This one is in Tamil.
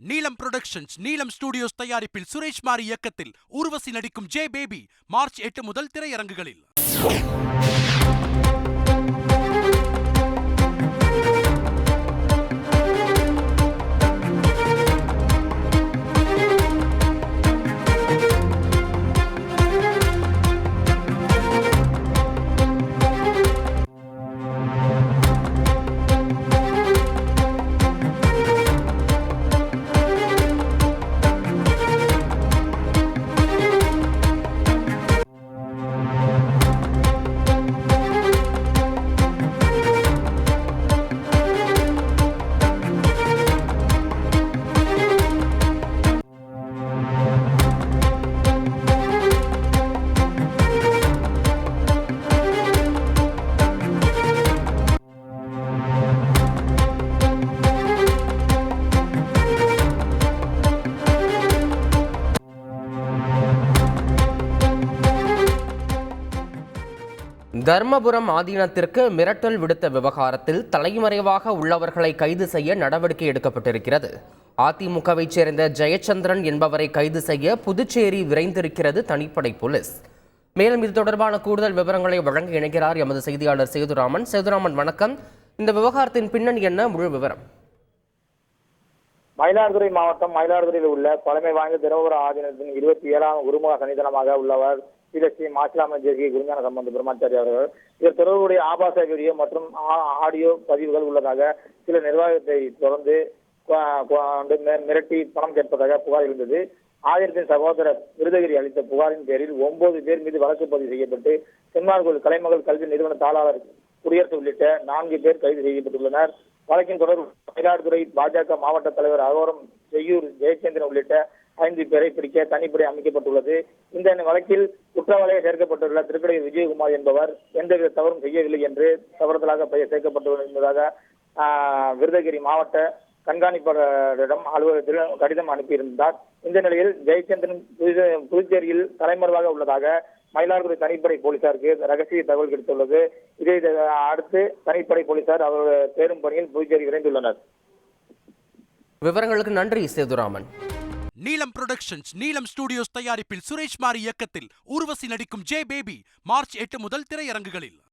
நீலம் புரொடக்ஷன்ஸ், நீலம் ஸ்டுடியோஸ் தயாரிப்பில் சுரேஷ் மாரி இயக்கத்தில் ஊர்வசி நடிக்கும் ஜே பேபி மார்ச் 8 முதல் திரையரங்குகளில். தர்மபுரம் ஆதீனத்திற்கு மிரட்டல் விடுத்த விவகாரத்தில் தலைமறைவாக உள்ளவர்களை கைது செய்ய நடவடிக்கை எடுக்கப்பட்டிருக்கிறது. அதிமுகவைச் சேர்ந்த ஜெயச்சந்திரன் என்பவரை கைது செய்ய புதுச்சேரி விரைந்திருக்கிறது தனிப்படை போலீஸ். மேலும் இது தொடர்பான கூடுதல் விவரங்களை வழங்க இணைகிறார் எமது செய்தியாளர் சேதுராமன். சேதுராமன், வணக்கம். இந்த விவகாரத்தின் பின்னணி என்ன, முழு விவரம்? மயிலாடுதுறை மாவட்டம் மயிலாடுதுறையில் உள்ள பழமை வாய்ந்த தர்மபுரம் ஆதீனத்தின் 27ஆம் குருமுக சன்னிதானமாக உள்ளவர் ஸ்ரீ மாசிலாம ஜேசி குருஞான சம்பந்த பிரம்மாச்சாரி அவர்கள். இவர் தொடர்புடைய ஆபாச வீடியோ மற்றும் ஆடியோ பதிவுகள் உள்ளதாக சில நிர்வாகத்தை தொடர்ந்து மிரட்டி பணம் கேட்பதாக புகார் இருந்தது. ஆதீனத்தின் சகோதரர் விருதகிரி அளித்த புகாரின் பேரில் 9 பேர் மீது வழக்கு பதிவு செய்யப்பட்டு சென்மார்கோவில் கலைமகள் கல்வி நிறுவன தாளாளர் குடியரசு உள்ளிட்ட 4 பேர் கைது செய்யப்பட்டுள்ளனர். வழக்கின் தொடர்பு மயிலாடுதுறை பாஜக மாவட்ட தலைவர் அகோரம் செய்யூர் ஜெயச்சந்திரன் உள்ளிட்ட 5 பேரை பிடிக்க தனிப்படை அமைக்கப்பட்டுள்ளது. இந்த வழக்கில் குற்றவாளியாக சேர்க்கப்பட்டுள்ள திருக்கடையூர் விஜயகுமார் என்பவர் எந்தவித தவறும் செய்யவில்லை என்று தவறுதலாக பெயர் சேர்க்கப்பட்டுள்ளதாக விருதகிரி மாவட்ட கண்காணிப்பாளரிடம் அலுவலகத்தில் கடிதம் அனுப்பியிருந்தார். இந்த நிலையில் ஜெயச்சந்திரன் புதுச்சேரியில் தலைமறைவாக உள்ளதாக மயிலாடுதுறை தனிப்படை போலீசாருக்கு ரகசிய தகவல் கிடைத்துள்ளது. இதை அடுத்து தனிப்படை போலீசார் அவருடைய தேடும் பணியில் புதுச்சேரி விரைந்துள்ளனர். விவரங்களுக்கு நன்றி சேதுராமன். நீலம் புரொடக்ஷன்ஸ், நீலம் ஸ்டுடியோஸ் தயாரிப்பில் சுரேஷ் மாரி இயக்கத்தில் ஊர்வசி நடிக்கும் ஜே பேபி மார்ச் 8 முதல் திரையரங்குகளில்.